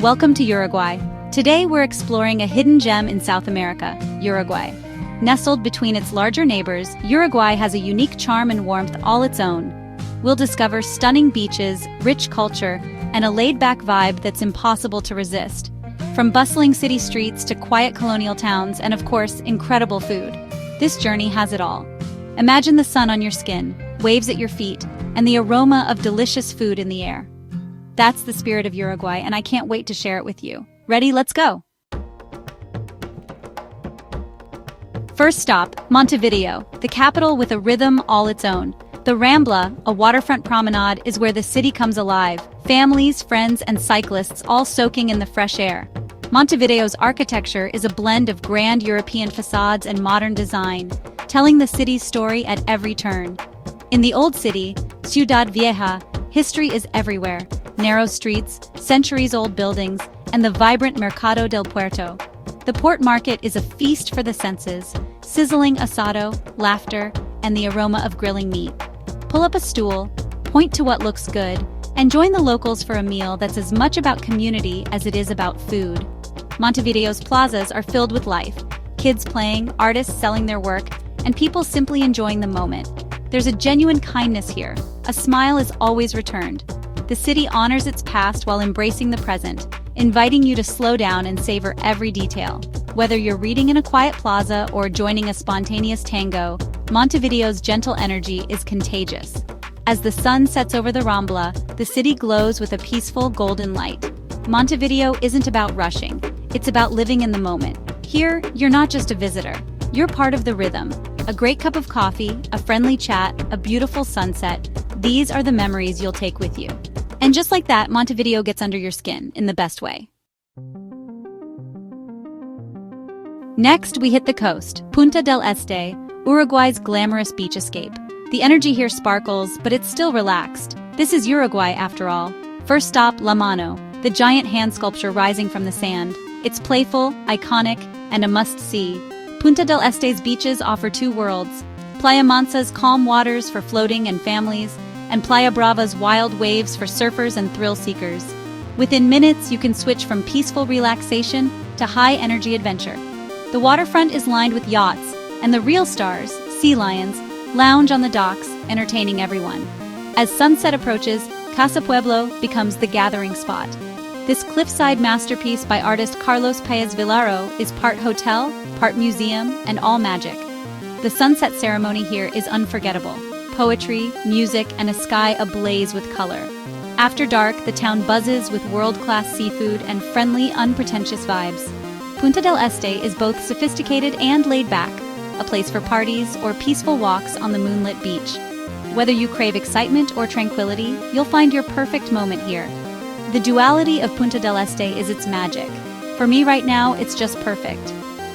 Welcome to Uruguay. Today we're exploring a hidden gem in South America, Uruguay. Nestled between its larger neighbors, Uruguay has a unique charm and warmth all its own. We'll discover stunning beaches, rich culture, and a laid-back vibe that's impossible to resist. From bustling city streets to quiet colonial towns and, of course, incredible food. This journey has it all. Imagine the sun on your skin, waves at your feet, and the aroma of delicious food in the air. That's the spirit of Uruguay, and I can't wait to share it with you. Ready? Let's go! First stop, Montevideo, the capital with a rhythm all its own. The Rambla, a waterfront promenade, is where the city comes alive. Families, friends, and cyclists all soaking in the fresh air. Montevideo's architecture is a blend of grand European facades and modern design, telling the city's story at every turn. In the old city, Ciudad Vieja, history is everywhere. Narrow streets, centuries-old buildings, and the vibrant Mercado del Puerto. The port market is a feast for the senses, sizzling asado, laughter, and the aroma of grilling meat. Pull up a stool, point to what looks good, and join the locals for a meal that's as much about community as it is about food. Montevideo's plazas are filled with life, kids playing, artists selling their work, and people simply enjoying the moment. There's a genuine kindness here. A smile is always returned. The city honors its past while embracing the present, inviting you to slow down and savor every detail. Whether you're reading in a quiet plaza or joining a spontaneous tango, Montevideo's gentle energy is contagious. As the sun sets over the Rambla, the city glows with a peaceful golden light. Montevideo isn't about rushing, it's about living in the moment. Here, you're not just a visitor, you're part of the rhythm. A great cup of coffee, a friendly chat, a beautiful sunset, these are the memories you'll take with you. And just like that, Montevideo gets under your skin in the best way. Next, we hit the coast, Punta del Este, Uruguay's glamorous beach escape. The energy here sparkles, but it's still relaxed. This is Uruguay, after all. First stop, La Mano, the giant hand sculpture rising from the sand. It's playful, iconic, and a must-see. Punta del Este's beaches offer two worlds. Playa Mansa's calm waters for floating and families, and Playa Brava's wild waves for surfers and thrill-seekers. Within minutes, you can switch from peaceful relaxation to high-energy adventure. The waterfront is lined with yachts, and the real stars, sea lions, lounge on the docks, entertaining everyone. As sunset approaches, Casa Pueblo becomes the gathering spot. This cliffside masterpiece by artist Carlos Paez Villaro is part hotel, part museum, and all magic. The sunset ceremony here is unforgettable. Poetry, music, and a sky ablaze with color. After dark, the town buzzes with world-class seafood and friendly, unpretentious vibes. Punta del Este is both sophisticated and laid-back, a place for parties or peaceful walks on the moonlit beach. Whether you crave excitement or tranquility, you'll find your perfect moment here. The duality of Punta del Este is its magic. For me right now, it's just perfect.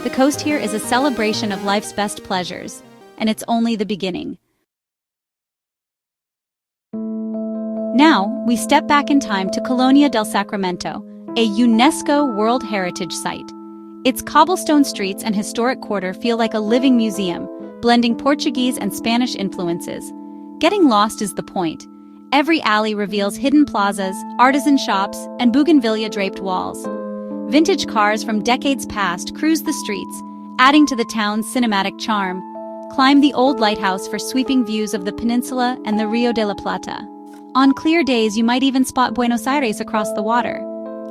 The coast here is a celebration of life's best pleasures, and it's only the beginning. Now, we step back in time to Colonia del Sacramento, a UNESCO World Heritage Site. Its cobblestone streets and historic quarter feel like a living museum, blending Portuguese and Spanish influences. Getting lost is the point. Every alley reveals hidden plazas, artisan shops, and bougainvillea-draped walls. Vintage cars from decades past cruise the streets, adding to the town's cinematic charm. Climb the old lighthouse for sweeping views of the peninsula and the Rio de la Plata. On clear days, you might even spot Buenos Aires across the water.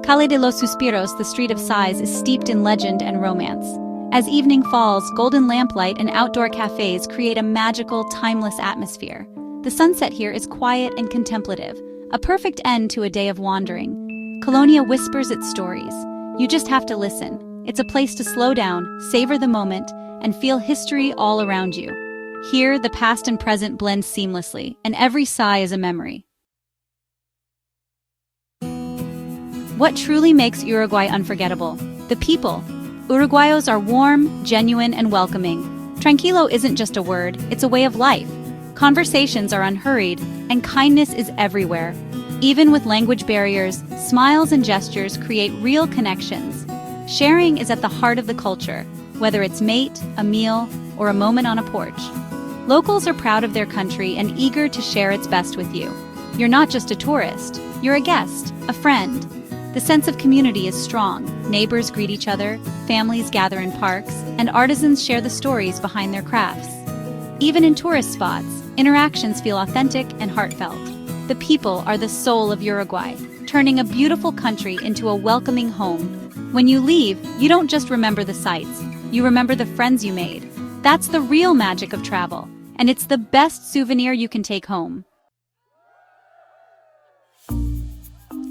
Calle de los Suspiros, the Street of Sighs, is steeped in legend and romance. As evening falls, golden lamplight and outdoor cafes create a magical, timeless atmosphere. The sunset here is quiet and contemplative, a perfect end to a day of wandering. Colonia whispers its stories. You just have to listen. It's a place to slow down, savor the moment, and feel history all around you. Here, the past and present blend seamlessly, and every sigh is a memory. What truly makes Uruguay unforgettable? The people. Uruguayos are warm, genuine, and welcoming. Tranquilo isn't just a word, it's a way of life. Conversations are unhurried, and kindness is everywhere. Even with language barriers, smiles and gestures create real connections. Sharing is at the heart of the culture, whether it's mate, a meal, or a moment on a porch. Locals are proud of their country and eager to share its best with you. You're not just a tourist, you're a guest, a friend. The sense of community is strong. Neighbors greet each other, families gather in parks, and artisans share the stories behind their crafts. Even in tourist spots, interactions feel authentic and heartfelt. The people are the soul of Uruguay, turning a beautiful country into a welcoming home. When you leave, you don't just remember the sights, you remember the friends you made. That's the real magic of travel, and it's the best souvenir you can take home.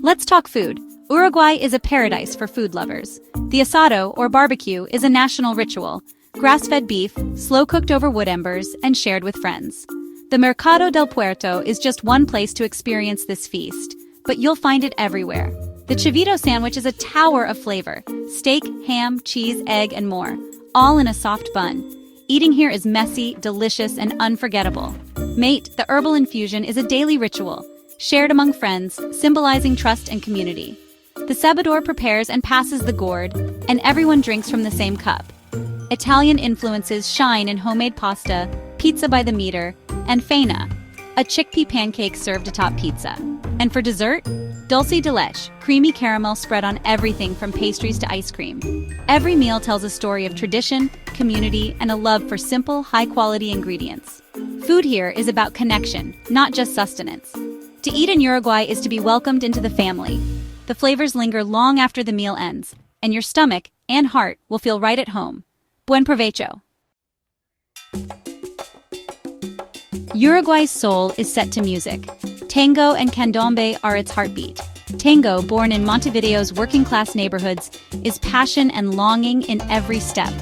Let's talk food. Uruguay is a paradise for food lovers. The asado, or barbecue, is a national ritual. Grass-fed beef, slow-cooked over wood embers, and shared with friends. The Mercado del Puerto is just one place to experience this feast, but you'll find it everywhere. The chivito sandwich is a tower of flavor. Steak, ham, cheese, egg, and more, all in a soft bun. Eating here is messy, delicious, and unforgettable. Mate, the herbal infusion, is a daily ritual, shared among friends, symbolizing trust and community. The sabador prepares and passes the gourd, and everyone drinks from the same cup. Italian influences shine in homemade pasta, pizza by the meter, and faina, a chickpea pancake served atop pizza. And for dessert, dulce de leche, creamy caramel spread on everything from pastries to ice cream. Every meal tells a story of tradition, community, and a love for simple, high-quality ingredients. Food here is about connection, not just sustenance. To eat in Uruguay is to be welcomed into the family. The flavors linger long after the meal ends, and your stomach and heart will feel right at home. Buen provecho! Uruguay's soul is set to music. Tango and candombe are its heartbeat. Tango, born in Montevideo's working-class neighborhoods, is passion and longing in every step.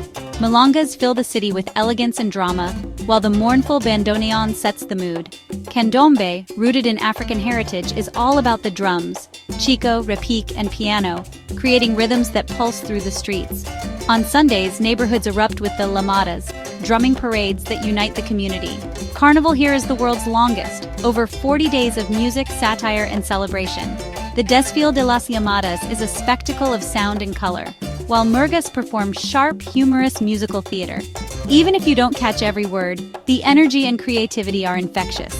Milongas fill the city with elegance and drama, while the mournful bandoneon sets the mood. Candombe, rooted in African heritage, is all about the drums, chico, repique, and piano, creating rhythms that pulse through the streets. On Sundays, neighborhoods erupt with the lamadas, drumming parades that unite the community. Carnival here is the world's longest, over 40 days of music, satire, and celebration. The Desfile de las Llamadas is a spectacle of sound and color, while Murgas performs sharp, humorous musical theater. Even if you don't catch every word, the energy and creativity are infectious.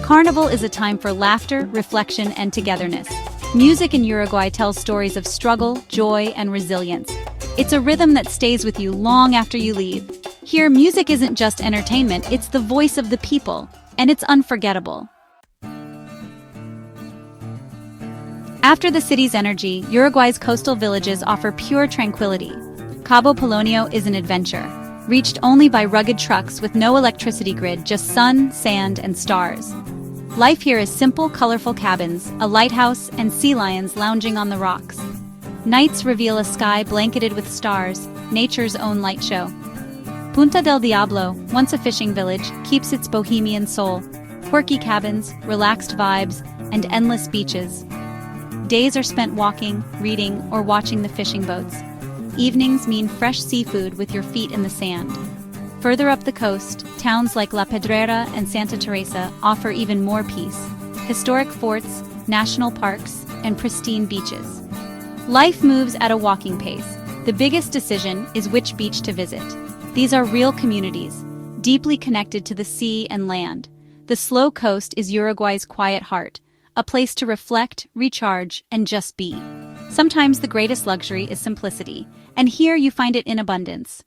Carnival is a time for laughter, reflection, and togetherness. Music in Uruguay tells stories of struggle, joy, and resilience. It's a rhythm that stays with you long after you leave. Here, music isn't just entertainment, it's the voice of the people, and it's unforgettable. After the city's energy, Uruguay's coastal villages offer pure tranquility. Cabo Polonio is an adventure, reached only by rugged trucks with no electricity grid, just sun, sand, and stars. Life here is simple, colorful cabins, a lighthouse, and sea lions lounging on the rocks. Nights reveal a sky blanketed with stars, nature's own light show. Punta del Diablo, once a fishing village, keeps its bohemian soul. Quirky cabins, relaxed vibes, and endless beaches. Days are spent walking, reading, or watching the fishing boats. Evenings mean fresh seafood with your feet in the sand. Further up the coast, towns like La Pedrera and Santa Teresa offer even more peace. Historic forts, national parks, and pristine beaches. Life moves at a walking pace. The biggest decision is which beach to visit. These are real communities, deeply connected to the sea and land. The slow coast is Uruguay's quiet heart, a place to reflect, recharge, and just be. Sometimes the greatest luxury is simplicity, and here you find it in abundance.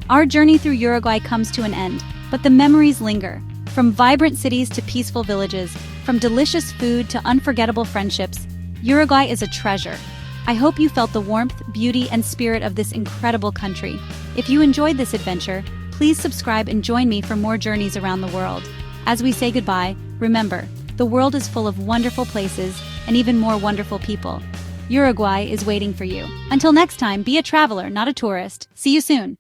Our journey through Uruguay comes to an end, but the memories linger. From vibrant cities to peaceful villages, from delicious food to unforgettable friendships, Uruguay is a treasure. I hope you felt the warmth, beauty, and spirit of this incredible country. If you enjoyed this adventure, please subscribe and join me for more journeys around the world. As we say goodbye, remember, the world is full of wonderful places and even more wonderful people. Uruguay is waiting for you. Until next time, be a traveler, not a tourist. See you soon.